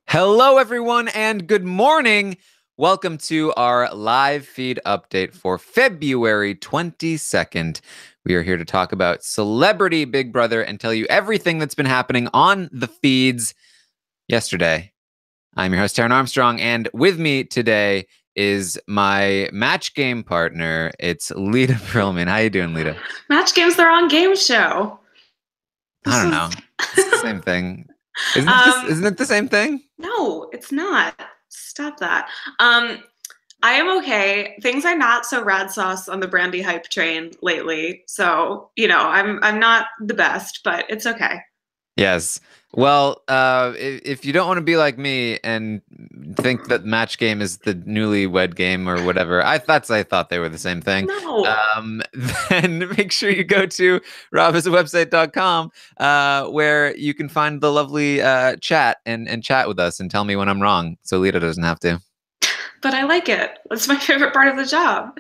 Hello, everyone, and good morning. Welcome to our live feed update for February 22nd. We are here to talk about Celebrity Big Brother and tell you everything that's been happening on the feeds yesterday. I'm your host, Taran Armstrong, and with me today is my match game partner. It's Lita Brillman. How you doing, Lita? Match game's the wrong game show. I don't know. It's the same thing. Isn't it the same thing? No, it's not. Stop that. I am okay. Things are not so rad sauce on the Brandi hype train lately. So, I'm not the best, but it's okay. Yes. Well, if you don't want to be like me and think that Match Game is the newlywed game or whatever, I thought they were the same thing. No. Then make sure you go to robisawebsite.com, where you can find the lovely chat and chat with us and tell me when I'm wrong, so Lita doesn't have to. But I like it. It's my favorite part of the job.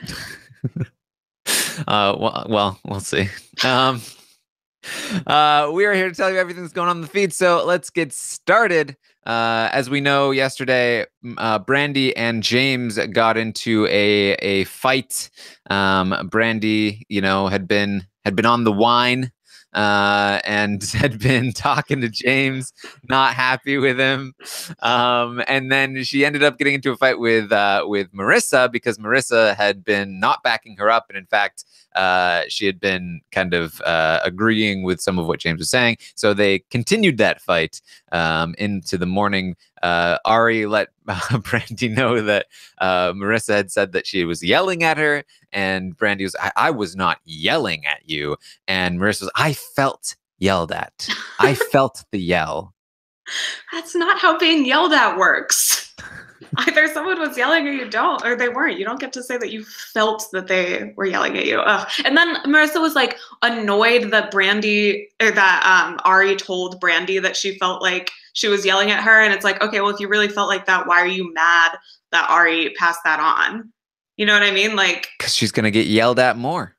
Well, we'll see. We are here to tell you everything that's going on in the feed, so let's get started. As we know, yesterday, Brandi and James got into a fight. Brandi, had been on the wine, and had been talking to James, not happy with him. And then she ended up getting into a fight with Marissa because Marissa had been not backing her up, and in fact, she had been kind of agreeing with some of what James was saying. So they continued that fight into the morning. Ari let Brandi know that Marissa had said that she was yelling at her, and Brandi was, I was not yelling at you. And Marissa was, I felt yelled at. I felt the yell. That's not how being yelled at works. Either someone was yelling or you don't, or they weren't. You don't get to say that you felt that they were yelling at you. Ugh. And then Marissa was like annoyed that Ari told Brandi that she felt like she was yelling at her. And it's like, okay, well, if you really felt like that, why are you mad that Ari passed that on? You know what I mean? Like, because she's going to get yelled at more.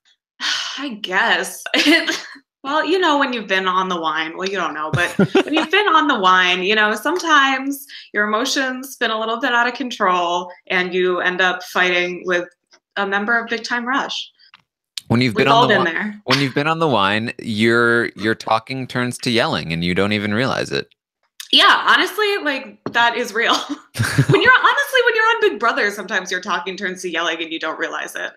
I guess. Well, when you've been on the wine, well, you don't know, but when you've been on the wine, sometimes your emotions spin a little bit out of control and you end up fighting with a member of Big Time Rush. When you've We've been on all the been there. when you've been on the wine, your talking turns to yelling and you don't even realize it. Yeah, honestly, like that is real. When you're on Big Brother, sometimes your talking turns to yelling and you don't realize it.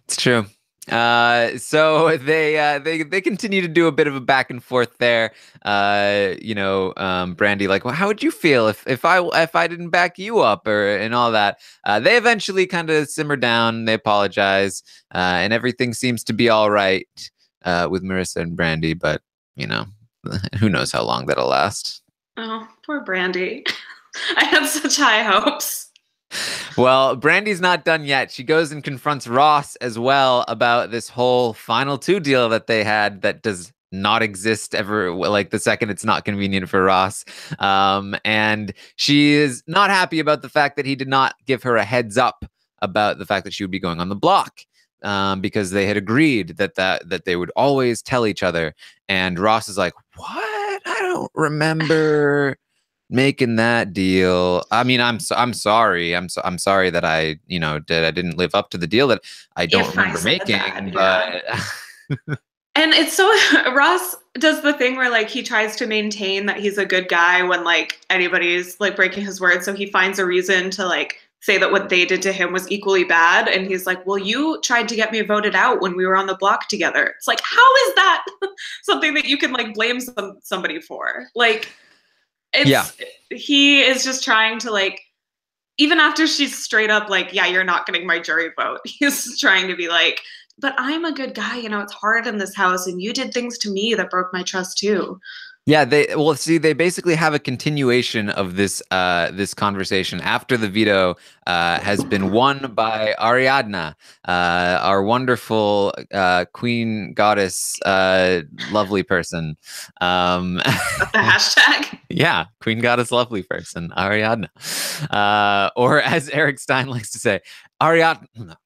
It's true. So they continue to do a bit of a back and forth there. Brandi, like, well, how would you feel if I didn't back you up and all that? They eventually kind of simmer down. They apologize, and everything seems to be all right with Marissa and Brandi. But who knows how long that'll last? Oh, poor Brandi. I had such high hopes. Well, Brandi's not done yet. She goes and confronts Ross as well about this whole final two deal that they had that does not exist ever, like the second it's not convenient for Ross. And she is not happy about the fact that he did not give her a heads up about the fact that she would be going on the block. Because they had agreed that they would always tell each other. And Ross is like, what? I don't remember making that deal. I mean, I'm sorry. I'm sorry that I didn't live up to the deal that I don't remember making. But and it's so Ross does the thing where like he tries to maintain that he's a good guy when like anybody's like breaking his word, so he finds a reason to like say that what they did to him was equally bad. And he's like, well, you tried to get me voted out when we were on the block together. It's like, how is that something that you can like blame somebody for? Like, he is just trying to like, even after she's straight up like, yeah, you're not getting my jury vote, he's trying to be like, but I'm a good guy, it's hard in this house and you did things to me that broke my trust too. Yeah, they basically have a continuation of this conversation after the veto has been won by Ariadna, our wonderful queen goddess, lovely person. That's the hashtag. Yeah, queen goddess, lovely person, Ariadna, or as Eric Stein likes to say, Ariadna.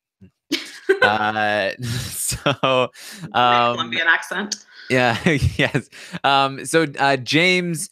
Colombian accent. Yeah, yes. So James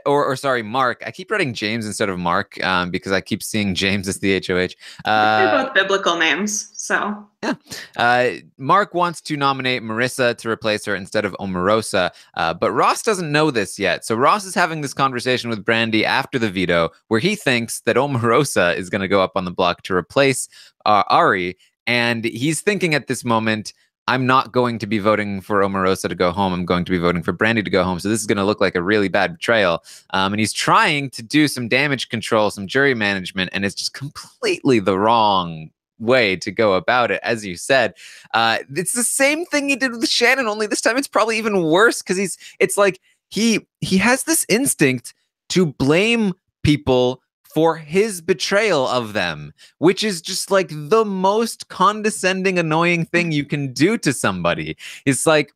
or sorry, Mark. I keep writing James instead of Mark because I keep seeing James as the HOH. They're both biblical names, so. Yeah. Mark wants to nominate Marissa to replace her instead of Omarosa, but Ross doesn't know this yet. So Ross is having this conversation with Brandi after the veto where he thinks that Omarosa is going to go up on the block to replace Ari. And he's thinking at this moment, I'm not going to be voting for Omarosa to go home. I'm going to be voting for Brandi to go home. So this is going to look like a really bad betrayal. And he's trying to do some damage control, some jury management, and it's just completely the wrong way to go about it. As you said, it's the same thing he did with Shannon, only this time it's probably even worse because it's like he has this instinct to blame people for his betrayal of them, which is just like the most condescending, annoying thing you can do to somebody. It's like,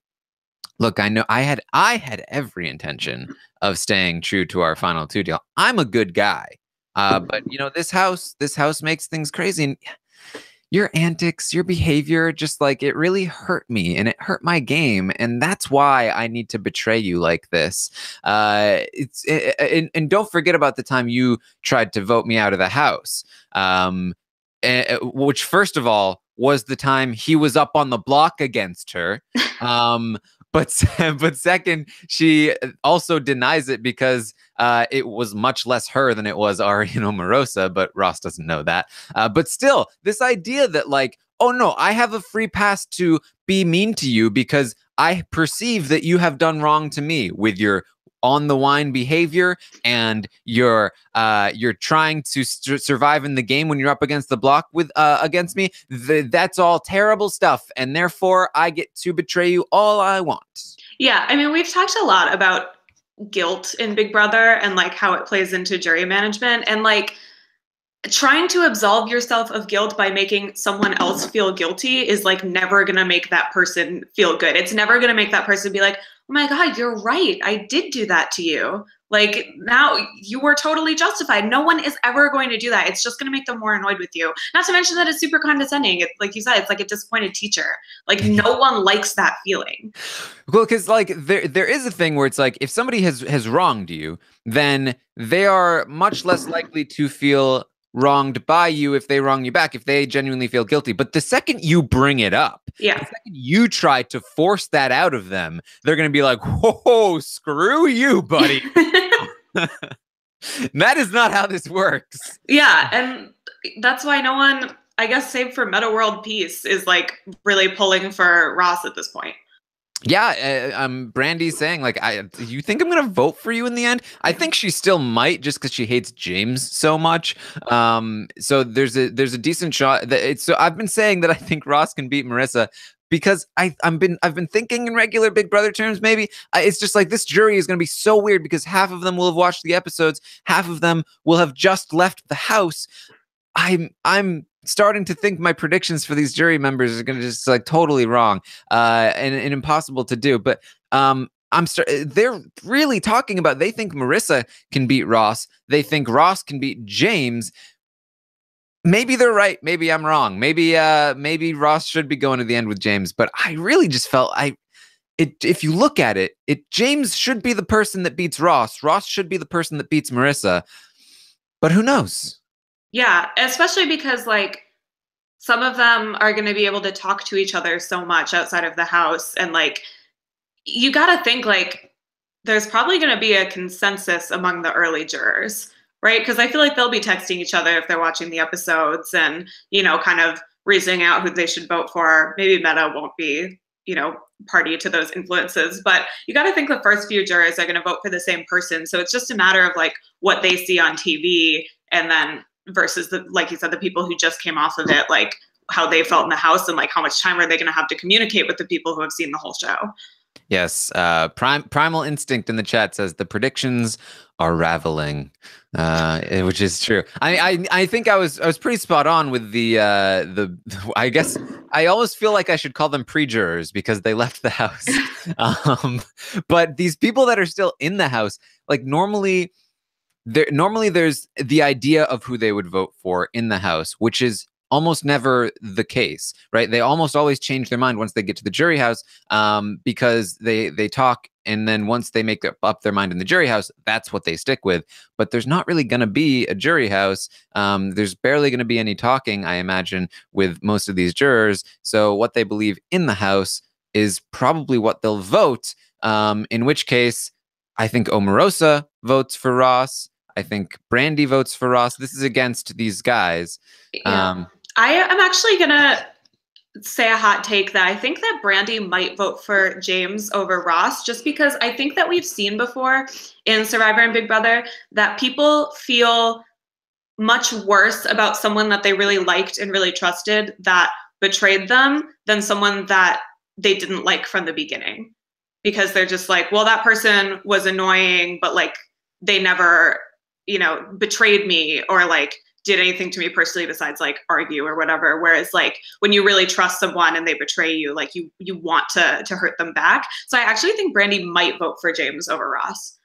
look, I know I had every intention of staying true to our final two deal. I'm a good guy. But you know, this house makes things crazy. And your antics, your behavior, just like it really hurt me and it hurt my game. And that's why I need to betray you like this. And don't forget about the time you tried to vote me out of the house, which first of all was the time he was up on the block against her. But second, she also denies it because it was much less her than it was Ari and Omarosa, but Ross doesn't know that. But still, this idea that like, oh no, I have a free pass to be mean to you because I perceive that you have done wrong to me with your on the wine behavior and you're trying to survive in the game when you're up against the block with against me. That's all terrible stuff, and therefore I get to betray you all I want. Yeah, I mean, we've talked a lot about guilt in Big Brother and like how it plays into jury management, and like trying to absolve yourself of guilt by making someone else feel guilty is like never gonna make that person feel good. It's never gonna make that person be like, oh my God, you're right. I did do that to you. Like now you were totally justified. No one is ever going to do that. It's just going to make them more annoyed with you. Not to mention that it's super condescending. It's like you said, it's like a disappointed teacher. Like no one likes that feeling. Well, because like there is a thing where it's like if somebody has wronged you, then they are much less likely to feel wronged by you if they wrong you back, if they genuinely feel guilty. But the second you bring it up, yeah, the second you try to force that out of them, they're going to be like, whoa, screw you, buddy. That is not how this works. Yeah, and that's why no one, I guess, save for Meta World Peace, is like really pulling for Ross at this point. Yeah, Brandi's saying like, you think I'm gonna vote for you in the end? I think she still might, just because she hates James so much. So there's a decent shot that so I've been saying that I think Ross can beat Marissa because I've been thinking in regular Big Brother terms. Maybe it's just like this jury is gonna be so weird because half of them will have watched the episodes, half of them will have just left the house. I'm starting to think my predictions for these jury members are going to just like totally wrong and impossible to do. But they're really talking about, they think Marissa can beat Ross. They think Ross can beat James. Maybe they're right. Maybe I'm wrong. Maybe Ross should be going to the end with James. But I really just felt if you look at it, James should be the person that beats Ross. Ross should be the person that beats Marissa. But who knows? Yeah, especially because like some of them are going to be able to talk to each other so much outside of the house. And like, you got to think like there's probably going to be a consensus among the early jurors, right? Because I feel like they'll be texting each other if they're watching the episodes and, you know, kind of reasoning out who they should vote for. Maybe Meta won't be, you know, party to those influences, but you got to think the first few jurors are going to vote for the same person. So it's just a matter of like what they see on TV and then versus the, like you said, the people who just came off of it, like how they felt in the house and like how much time are they going to have to communicate with the people who have seen the whole show. Yes. Primal Instinct in the chat says the predictions are raveling, which is true. I think I was pretty spot on with the I guess I always feel like I should call them pre-jurors because they left the house. But these people that are still in the house, like normally there's the idea of who they would vote for in the house, which is almost never the case, right? They almost always change their mind once they get to the jury house because they talk And then once they make up their mind in the jury house, that's what they stick with. But there's not really going to be a jury house. There's barely going to be any talking, I imagine, with most of these jurors. So what they believe in the house is probably what they'll vote. In which case, I think Omarosa votes for Ross. I think Brandi votes for Ross. This is against these guys. Yeah. I am actually going to say a hot take that I think that Brandi might vote for James over Ross, just because I think that we've seen before in Survivor and Big Brother that people feel much worse about someone that they really liked and really trusted that betrayed them than someone that they didn't like from the beginning. Because they're just like, well, that person was annoying, but like they never, betrayed me or like did anything to me personally besides like argue or whatever. Whereas like when you really trust someone and they betray you, like you want to hurt them back. So I actually think Brandi might vote for James over Ross.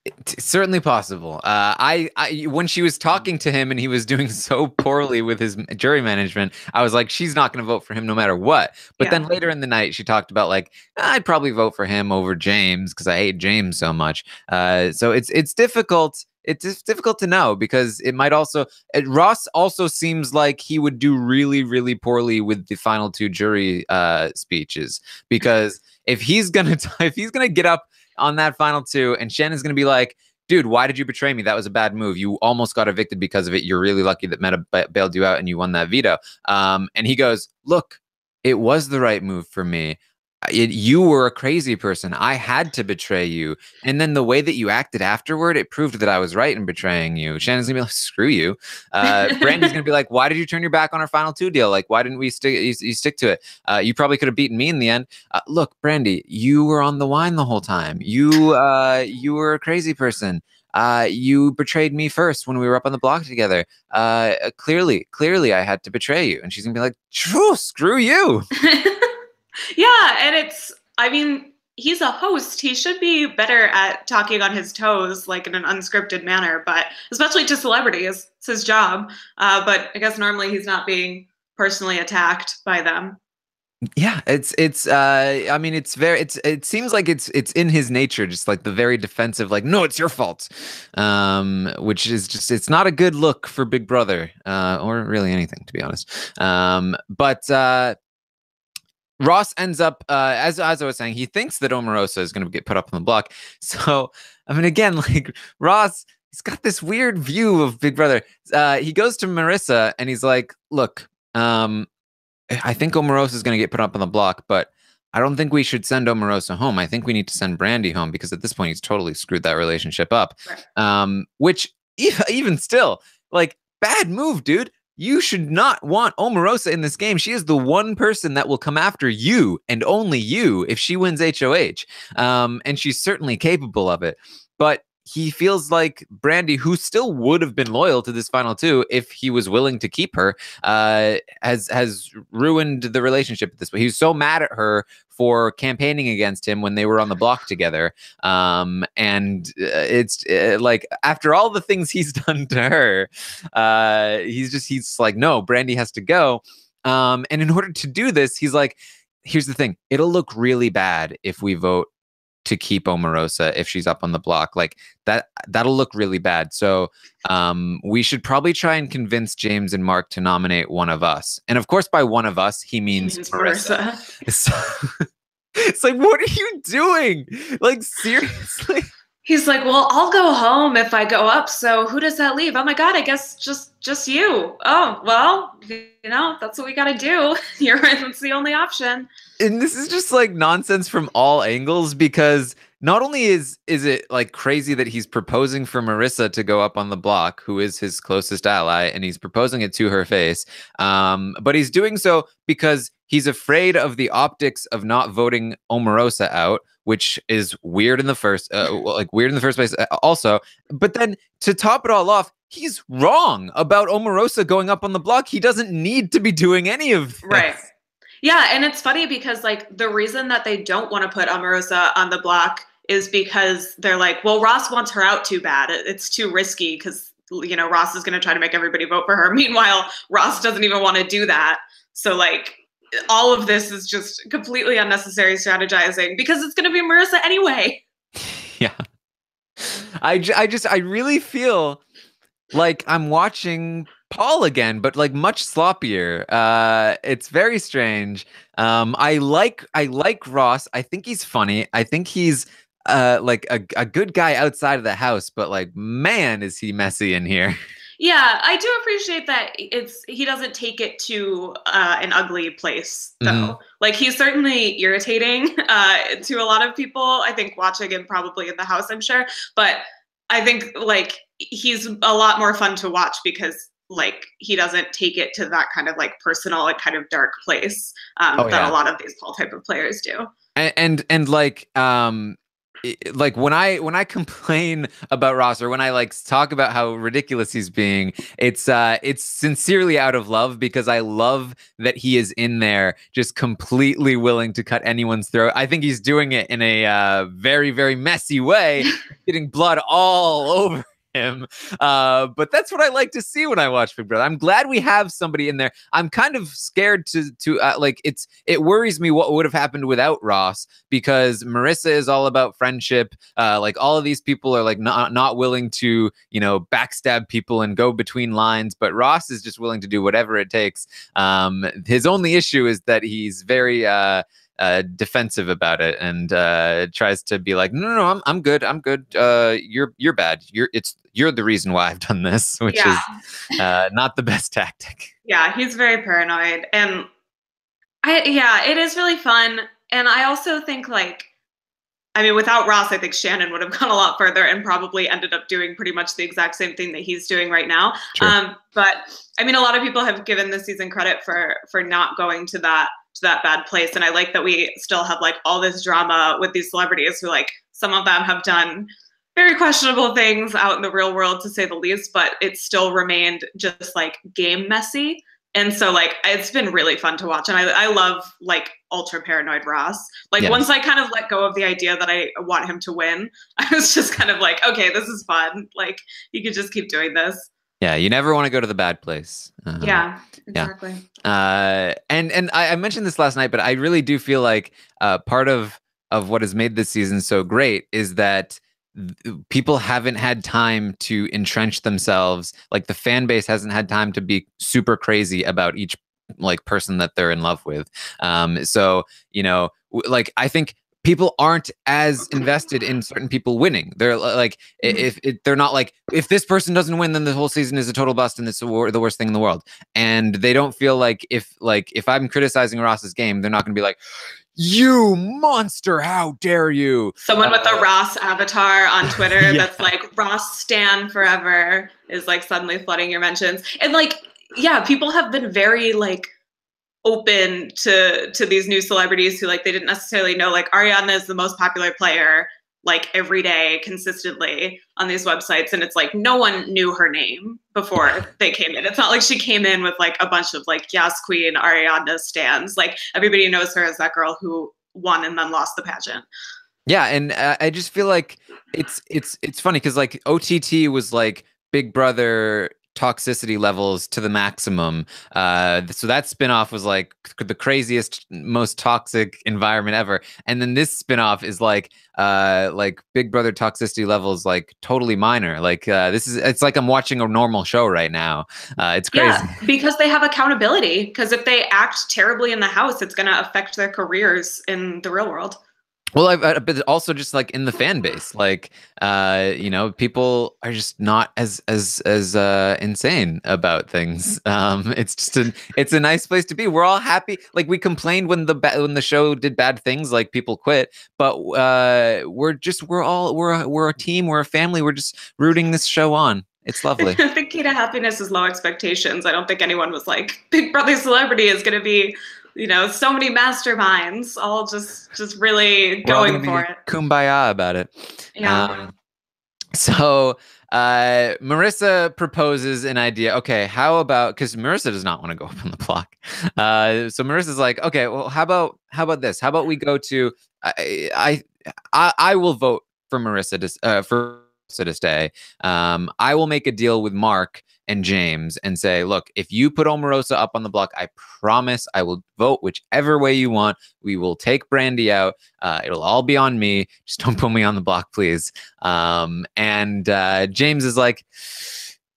It's certainly possible. I when she was talking to him and he was doing so poorly with his jury management, I was like, she's not going to vote for him no matter what. But then later in the night, she talked about like, I'd probably vote for him over James because I hate James so much. So it's difficult. It's difficult to know because it might also Ross also seems like he would do really, really poorly with the final two jury speeches, because if he's gonna get up on that final two and Shannon's gonna be like, dude, why did you betray me? That was a bad move. You almost got evicted because of it. You're really lucky that Meta bailed you out and you won that veto. And he goes, look, it was the right move for me. You were a crazy person. I had to betray you. And then the way that you acted afterward, it proved that I was right in betraying you. Shannon's gonna be like, screw you. Brandi's gonna be like, why did you turn your back on our final two deal? Like, why didn't we stick to it? You probably could have beaten me in the end. Look, Brandi, you were on the wine the whole time. You were a crazy person. You betrayed me first when we were up on the block together. Clearly, I had to betray you. And she's gonna be like, screw you. Yeah, and he's a host. He should be better at talking on his toes, like in an unscripted manner, but especially to celebrities, it's his job. But I guess normally he's not being personally attacked by them. Yeah, it seems like it's in his nature, just like the very defensive, like, no, it's your fault. Which is just, it's not a good look for Big Brother, or really anything, to be honest. But Ross ends up, as I was saying, he thinks that Omarosa is going to get put up on the block. So, again, like Ross, he's got this weird view of Big Brother. He goes to Marissa and he's like, look, I think Omarosa is going to get put up on the block, but I don't think we should send Omarosa home. I think we need to send Brandi home because at this point he's totally screwed that relationship up. Right. Which even still, like, bad move, dude. You should not want Omarosa in this game. She is the one person that will come after you and only you if she wins HOH. And she's certainly capable of it. But he feels like Brandi, who still would have been loyal to this final two if he was willing to keep her, has ruined the relationship at this point. He was so mad at her for campaigning against him when they were on the block together. And it's like, after all the things he's done to her, he's like, no, Brandi has to go. And in order to do this, he's like, here's the thing. It'll look really bad if we vote to keep Omarosa if she's up on the block. Like that'll look really bad. So we should probably try and convince James and Mark to nominate one of us. And of course, by one of us, he means Marissa. It's like, what are you doing? Like, seriously? He's like, well, I'll go home if I go up. So who does that leave? Oh my God, I guess just you. Oh, well, that's what we got to do. That's the only option. And this is just like nonsense from all angles, because not only is it like crazy that he's proposing for Marissa to go up on the block, who is his closest ally, and he's proposing it to her face. But he's doing so because he's afraid of the optics of not voting Omarosa out, which is weird in the first, place also. But then to top it all off, he's wrong about Omarosa going up on the block. He doesn't need to be doing any of this. Right. Yeah, and it's funny because like the reason that they don't want to put Omarosa on the block is because they're like, well, Ross wants her out too bad. It's too risky because, Ross is going to try to make everybody vote for her. Meanwhile, Ross doesn't even want to do that. So like, all of this is just completely unnecessary strategizing because it's going to be Marissa anyway. Yeah. I really feel like I'm watching Paul again, but like much sloppier. It's very strange. I like Ross. I think he's funny. I think he's like a good guy outside of the house, but like man, is he messy in here. Yeah, I do appreciate that he doesn't take it to an ugly place though. Mm-hmm. Like he's certainly irritating to a lot of people. I think watching him probably in the house, I'm sure, but I think like he's a lot more fun to watch because like he doesn't take it to that kind of like personal, like kind of dark place that a lot of these Paul type of players do. And like when I complain about Ross or when I like talk about how ridiculous he's being, it's sincerely out of love because I love that he is in there just completely willing to cut anyone's throat. I think he's doing it in a very, very messy way, getting blood all over him. But that's what I like to see when I watch Big Brother. I'm glad we have somebody in there. I'm kind of scared to like it worries me what would have happened without Ross because Marissa is all about friendship. Like all of these people are like not willing to, you know, backstab people and go between lines, but Ross is just willing to do whatever it takes. His only issue is that he's very defensive about it and tries to be like, no, I'm good. You're bad. You're the reason why I've done this, which is not the best tactic. Yeah, he's very paranoid, and it is really fun. And I also think like, I mean, without Ross, I think Shannon would have gone a lot further and probably ended up doing pretty much the exact same thing that he's doing right now. Sure. But I mean, a lot of people have given this season credit for not going to that bad place. And I like that we still have like all this drama with these celebrities who like some of them have done very questionable things out in the real world, to say the least, but it still remained just like game messy. And so like it's been really fun to watch. And I love like ultra paranoid Ross. Like once I kind of let go of the idea that I want him to win, I was just kind of like, okay, this is fun. Like you could just keep doing this. Yeah, you never want to go to the bad place. Yeah, exactly. Yeah. And I mentioned this last night, but I really do feel like part of what has made this season so great is that people haven't had time to entrench themselves. Like the fan base hasn't had time to be super crazy about each like person that they're in love with. So, you know, like I think people aren't as invested in certain people winning. They're like, if they're not like, if this person doesn't win, then the whole season is a total bust and it's the worst thing in the world. And they don't feel like if I'm criticizing Ross's game, they're not going to be like, you monster, how dare you? Someone with a Ross avatar on Twitter that's like, Ross stan forever is like suddenly flooding your mentions. And like, yeah, people have been very like open to these new celebrities who like they didn't necessarily know. Like Ariana is the most popular player like every day consistently on these websites, and it's like no one knew her name before they came in. It's not like she came in with like a bunch of like Yas Queen Ariana stans. Like everybody knows her as that girl who won and then lost the pageant. Yeah, and I just feel like it's funny because like OTT was like Big Brother toxicity levels to the maximum. So that spinoff was like the craziest, most toxic environment ever. And then this spinoff is like Big Brother toxicity levels like totally minor. Like it's like I'm watching a normal show right now. It's crazy. Yeah, because they have accountability. Because if they act terribly in the house, it's going to affect their careers in the real world. Well, but also just like in the fan base, like you know, people are just not as insane about things. It's just it's a nice place to be. We're all happy. Like we complained when the show did bad things, like people quit, but we're a team, we're a family. We're just rooting this show on. It's lovely. The key to happiness is low expectations. I don't think anyone was like, Big Brother celebrity is going to be, you know, so many masterminds all just really going for it. Kumbaya about it. Yeah. So Marissa proposes an idea. Okay, how about, because Marissa does not want to go up on the block. So Marissa's like, okay, well, how about this? How about we go to I will vote for Marissa for to stay. I will make a deal with Mark and James and say, look, if you put Omarosa up on the block, I promise I will vote whichever way you want. We will take Brandi out. It'll all be on me. Just don't put me on the block, please. And James is like,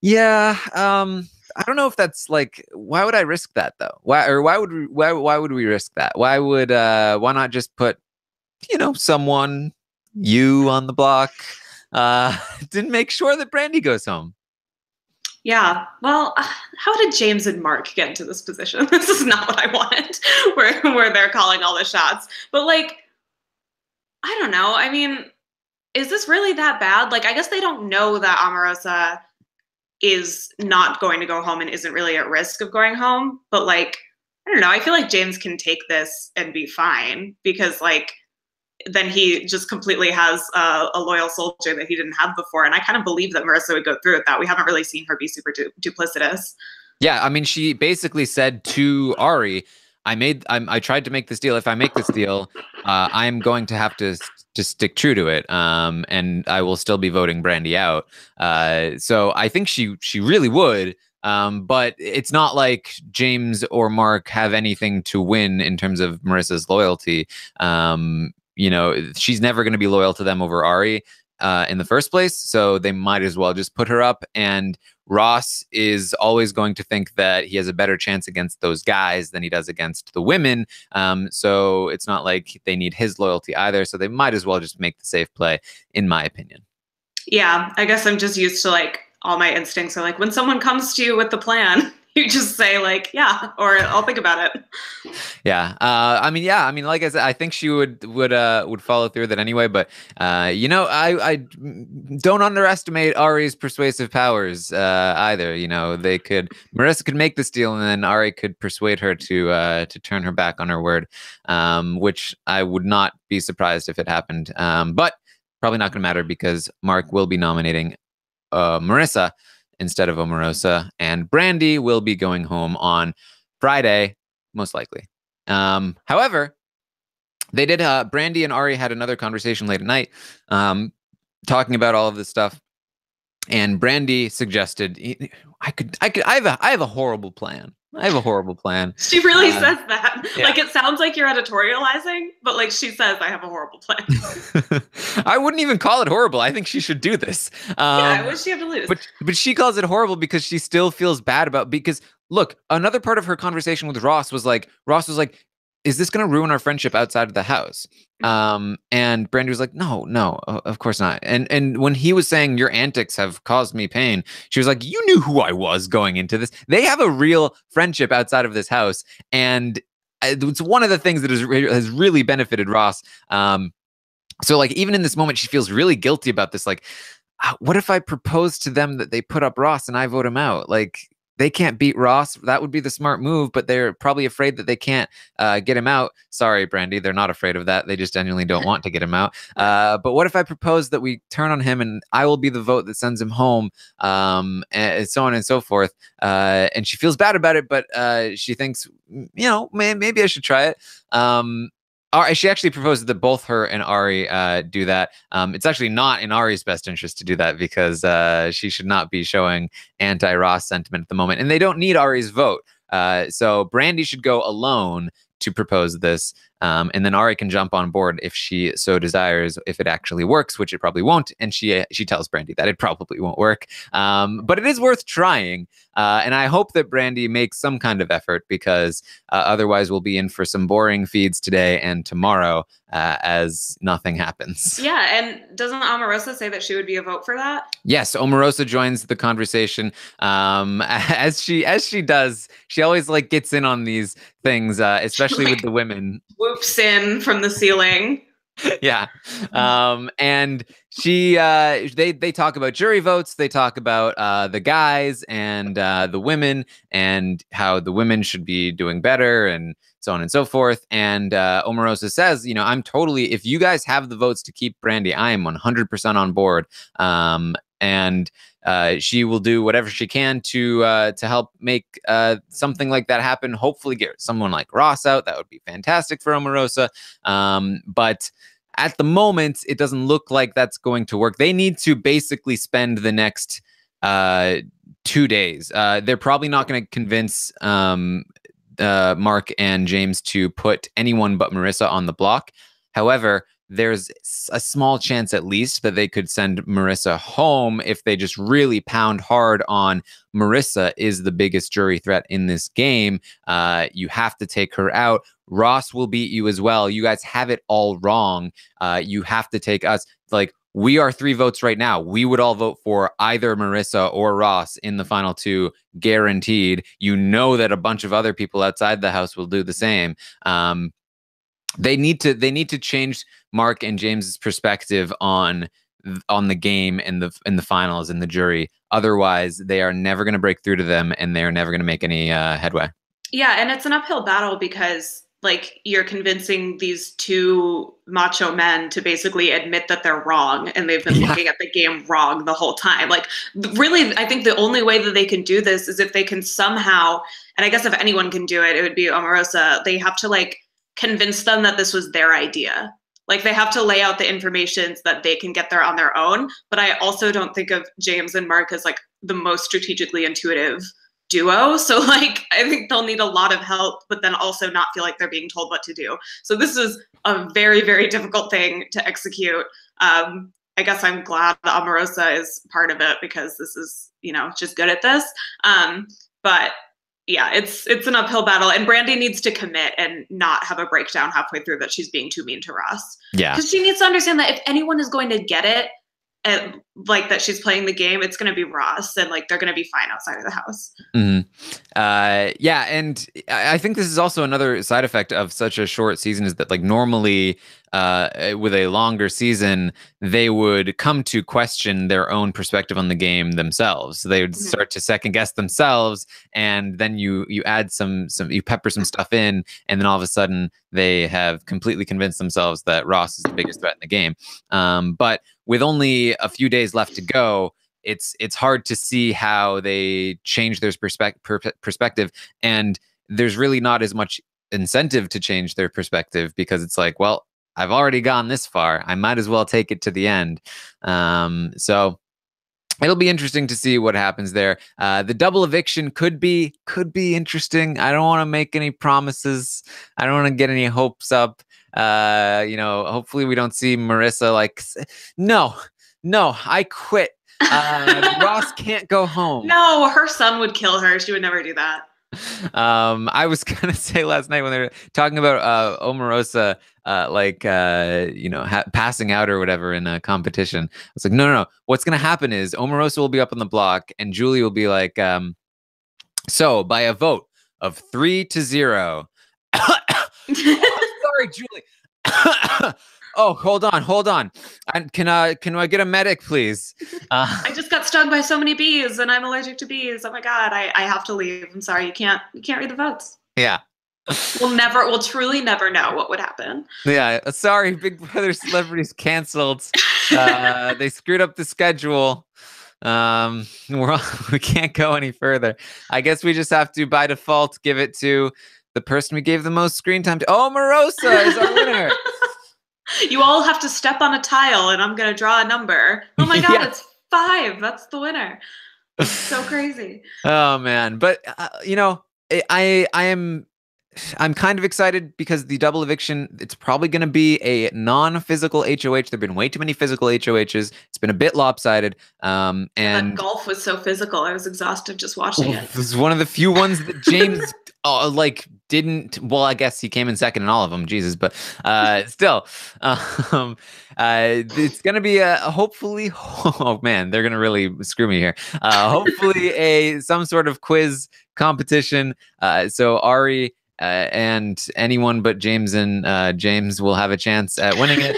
yeah, I don't know if that's like, why would I risk that though? Why would we risk that? Why not just put, someone, you on the block, to make sure that Brandi goes home? Yeah. Well, how did James and Mark get into this position? This is not what I wanted, where they're calling all the shots. But like, I don't know. I mean, is this really that bad? Like, I guess they don't know that Omarosa is not going to go home and isn't really at risk of going home. But like, I don't know. I feel like James can take this and be fine because like, then he just completely has a loyal soldier that he didn't have before. And I kind of believe that Marissa would go through with that. We haven't really seen her be super duplicitous. Yeah, I mean, she basically said to Ari, I tried to make this deal. If I make this deal, I'm going to have to stick true to it. And I will still be voting Brandi out. So I think she really would. But it's not like James or Mark have anything to win in terms of Marissa's loyalty. She's never going to be loyal to them over Ari in the first place. So they might as well just put her up. And Ross is always going to think that he has a better chance against those guys than he does against the women. So it's not like they need his loyalty either. So they might as well just make the safe play, in my opinion. Yeah, I guess I'm just used to like all my instincts are like when someone comes to you with the plan, you just say like, yeah, or I'll think about it. Yeah. I mean, like I said, I think she would follow through with it anyway. But I don't underestimate Ari's persuasive powers either. Marissa could make this deal, and then Ari could persuade her to turn her back on her word, which I would not be surprised if it happened. But probably not going to matter because Mark will be nominating Marissa instead of Omarosa, and Brandi will be going home on Friday, most likely. However, they did. Brandi and Ari had another conversation late at night, talking about all of this stuff, and Brandi suggested, I have a horrible plan. I have a horrible plan. She really says that. Yeah. Like, it sounds like you're editorializing, but like she says, I have a horrible plan. I wouldn't even call it horrible. I think she should do this. Yeah, what does she have to lose? But she calls it horrible because she still feels bad because look, another part of her conversation with Ross was like, is this going to ruin our friendship outside of the house? And Brandi was like, no, of course not. And when he was saying your antics have caused me pain, she was like, you knew who I was going into this. They have a real friendship outside of this house. And it's one of the things that has really benefited Ross. So like, even in this moment, she feels really guilty about this. Like, what if I propose to them that they put up Ross and I vote him out? Like, they can't beat Ross. That would be the smart move, but they're probably afraid that they can't get him out. Sorry, Brandi, they're not afraid of that. They just genuinely don't want to get him out. But what if I propose that we turn on him and I will be the vote that sends him home, and so on and so forth. And she feels bad about it, but she thinks, maybe I should try it. She actually proposed that both her and Ari do that. It's actually not in Ari's best interest to do that because she should not be showing anti-Ross sentiment at the moment. And they don't need Ari's vote. So Brandi should go alone to propose this. And then Ari can jump on board if she so desires, if it actually works, which it probably won't. And she tells Brandi that it probably won't work. But it is worth trying. And I hope that Brandi makes some kind of effort because otherwise we'll be in for some boring feeds today and tomorrow as nothing happens. Yeah, and doesn't Omarosa say that she would be a vote for that? Yes, Omarosa joins the conversation. As she does, she always like gets in on these things, especially with the women. Whoops in from the ceiling. Yeah. And they talk about jury votes. They talk about the guys and the women and how the women should be doing better and so on and so forth. And Omarosa says, I'm totally, if you guys have the votes to keep Brandi, I am 100% on board. And she will do whatever she can to help make something like that happen. Hopefully get someone like Ross out. That would be fantastic for Omarosa. But at the moment, it doesn't look like that's going to work. They need to basically spend the next 2 days. They're probably not going to convince Mark and James to put anyone but Marissa on the block. However, there's a small chance at least that they could send Marissa home if they just really pound hard on Marissa is the biggest jury threat in this game. You have to take her out. Ross will beat you as well. You guys have it all wrong. You have to take us. Like, we are 3 votes right now. We would all vote for either Marissa or Ross in the final 2, guaranteed. You know that a bunch of other people outside the house will do the same. They need to change Mark and James's perspective on the game and the finals and the jury. Otherwise, they are never going to break through to them, and they are never going to make any headway. Yeah, and it's an uphill battle because like you're convincing these 2 macho men to basically admit that they're wrong and they've been looking at the game wrong the whole time. Like, really, I think the only way that they can do this is if they can somehow, and I guess if anyone can do it, it would be Omarosa. They have to like convince them that this was their idea. Like, they have to lay out the information so that they can get there on their own. But I also don't think of James and Mark as like the most strategically intuitive duo. So like, I think they'll need a lot of help, but then also not feel like they're being told what to do. So this is a very, very difficult thing to execute. I guess I'm glad that Omarosa is part of it because this is, you know, just good at this. But yeah, it's an uphill battle, and Brandi needs to commit and not have a breakdown halfway through that she's being too mean to Ross. Yeah, because she needs to understand that if anyone is going to get it, and like that she's playing the game, it's going to be Ross, and like they're going to be fine outside of the house. Yeah, and I think this is also another side effect of such a short season is that like normally with a longer season, they would come to question their own perspective on the game themselves. So they would start to second guess themselves, and then you add some you pepper some stuff in, and then all of a sudden they have completely convinced themselves that Ross is the biggest threat in the game. But with only a few days left to go, it's hard to see how they change their perspective, and there's really not as much incentive to change their perspective because it's like, well, I've already gone this far. I might as well take it to the end. So it'll be interesting to see what happens there. The double eviction could be interesting. I don't want to make any promises. I don't want to get any hopes up. You know, hopefully we don't see Marissa like, no, I quit. Ross can't go home. No, her son would kill her. She would never do that. I was gonna say last night when they were talking about Omarosa, you know, passing out or whatever in a competition. I was like, no. What's gonna happen is Omarosa will be up on the block, and Julie will be like, so by a vote of 3-0. Sorry, Julie. Oh, hold on. Can I get a medic, please? I just got stung by so many bees, and I'm allergic to bees. Oh my god, I have to leave. I'm sorry, you can't read the votes. Yeah. We'll truly never know what would happen. Yeah, sorry, Big Brother Celebrities canceled. They screwed up the schedule. We can't go any further. I guess we just have to, by default, give it to the person we gave the most screen time to. Omarosa is our winner. You all have to step on a tile, and I'm going to draw a number. Oh my god, It's 5. That's the winner. So crazy. Oh man, but you know, I'm kind of excited because the double eviction, it's probably going to be a non-physical HOH. There've been way too many physical HOHs. It's been a bit lopsided. And that golf was so physical. I was exhausted just watching it. This is one of the few ones that James didn't. Well, I guess he came in second in all of them. Jesus, but still, it's going to be hopefully. Oh man, they're going to really screw me here. Hopefully, some sort of quiz competition. So Ari. And anyone but James and James will have a chance at winning it.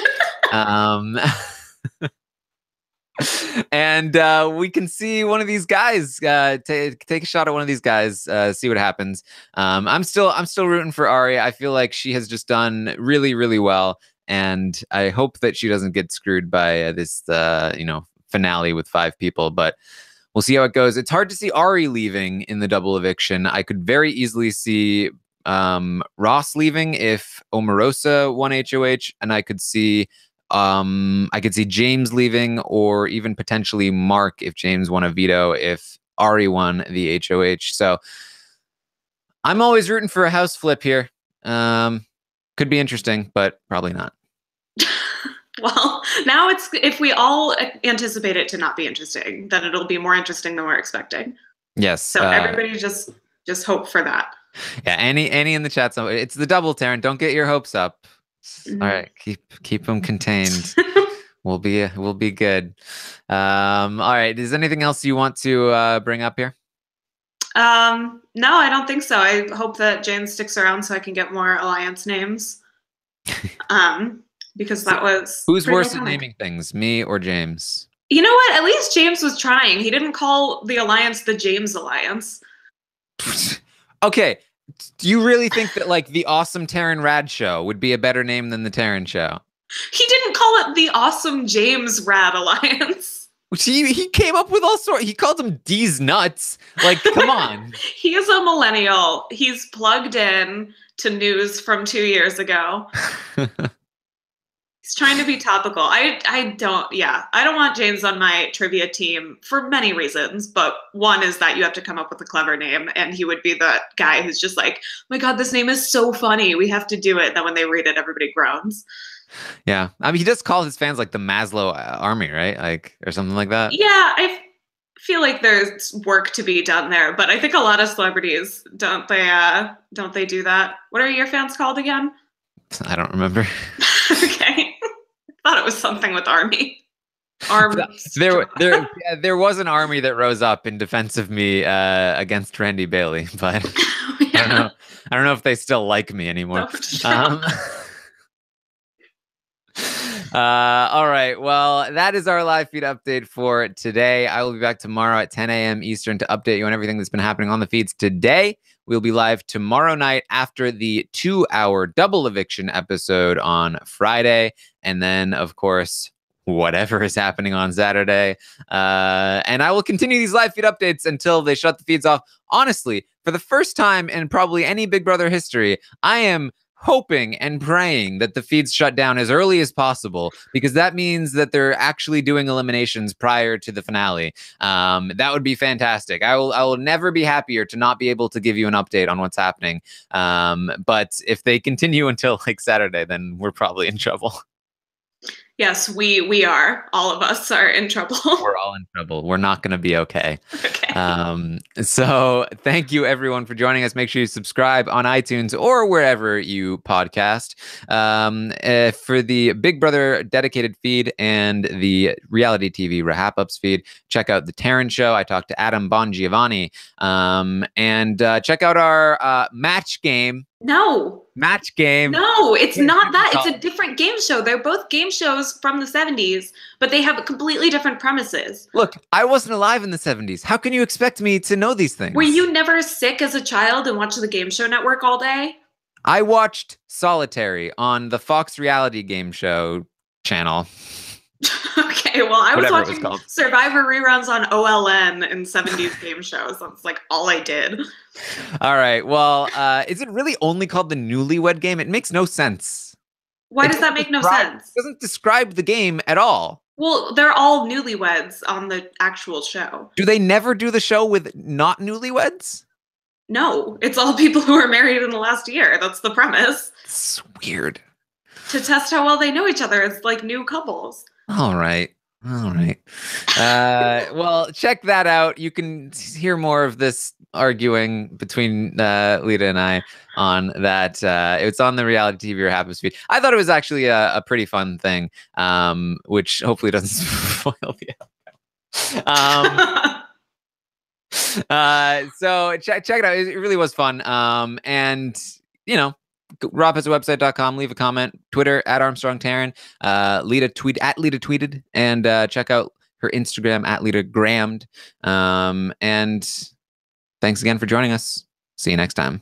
And we can see one of these guys take a shot at one of these guys, see what happens. I'm still rooting for Ari. I feel like she has just done really, really well, and I hope that she doesn't get screwed by this finale with 5 people. But we'll see how it goes. It's hard to see Ari leaving in the double eviction. I could very easily see Ross leaving if Omarosa won HOH, and I could see I could see James leaving, or even potentially Mark if James won a veto, if Ari won the HOH. So I'm always rooting for a house flip here. Could be interesting, but probably not. Well, now it's, if we all anticipate it to not be interesting, then it'll be more interesting than we're expecting. Yes. So everybody just hope for that. Yeah, Annie in the chat. So it's the double, Taran. Don't get your hopes up. Mm-hmm. All right, keep them contained. We'll be good. All right. Is there anything else you want to bring up here? No, I don't think so. I hope that James sticks around so I can get more alliance names. Because that was who's worse at naming things, me or James? You know what? At least James was trying. He didn't call the alliance the James Alliance. Okay. Do you really think that like the Awesome Taran Rad Show would be a better name than the Taran Show? He didn't call it the Awesome James Rad Alliance. He came up with all sorts. He called them D's nuts. Like, come on. He is a millennial. He's plugged in to news from 2 years ago. He's trying to be topical. I don't want James on my trivia team for many reasons, but one is that you have to come up with a clever name, and he would be the guy who's just like, oh my God, this name is so funny. We have to do it. And then when they read it, everybody groans. Yeah. I mean, he does call his fans like the Maslow army, right? Like, or something like that. Yeah, I feel like there's work to be done there, but I think a lot of celebrities, don't they do that? What are your fans called again? I don't remember. Okay. I thought it was something with army. There was an army that rose up in defense of me against Randy Bailey, but yeah. I don't know if they still like me anymore. All right. Well, that is our live feed update for today. I will be back tomorrow at 10 a.m. Eastern to update you on everything that's been happening on the feeds today. We'll be live tomorrow night after the 2-hour double eviction episode on Friday. And then, of course, whatever is happening on Saturday. And I will continue these live feed updates until they shut the feeds off. Honestly, for the first time in probably any Big Brother history, I am hoping and praying that the feeds shut down as early as possible, because that means that they're actually doing eliminations prior to the finale. That would be fantastic. I will never be happier to not be able to give you an update on what's happening. But if they continue until like Saturday, then we're probably in trouble. Yes, we are. All of us are in trouble. We're all in trouble. We're not going to be okay. Okay. So thank you everyone for joining us. Make sure you subscribe on iTunes or wherever you podcast. For the Big Brother dedicated feed and the reality TV RHAP-ups feed, check out the Taran Show. I talked to Adam Bongiovanni. And check out our match game. Match game. No, it's not that. It's a different game show. They're both game shows from the 70s, but they have completely different premises. Look, I wasn't alive in the 70s. How can you expect me to know these things? Were you never sick as a child and watched the Game Show Network all day? I watched Solitary on the Fox reality game show channel. Okay, well, I was watching Survivor reruns on OLN in 70s game shows. That's like all I did. All right. Well, is it really only called the Newlywed Game? It makes no sense. Why does that make no sense? It doesn't describe the game at all. Well, they're all newlyweds on the actual show. Do they never do the show with not newlyweds? No, it's all people who are married in the last year. That's the premise. It's weird. To test how well they know each other. It's like new couples. All right. Well, check that out. You can hear more of this arguing between Lita and I on that. It's on the reality TV RHAP-ups feed. I thought it was actually a pretty fun thing, which hopefully doesn't spoil the outcome. So check it out. It really was fun. And you know, RHAP-ups.website.com, leave a comment. Twitter at Armstrong Taran. Lita tweeted, and check out her Instagram at Lita Grammed. And thanks again for joining us. See you next time.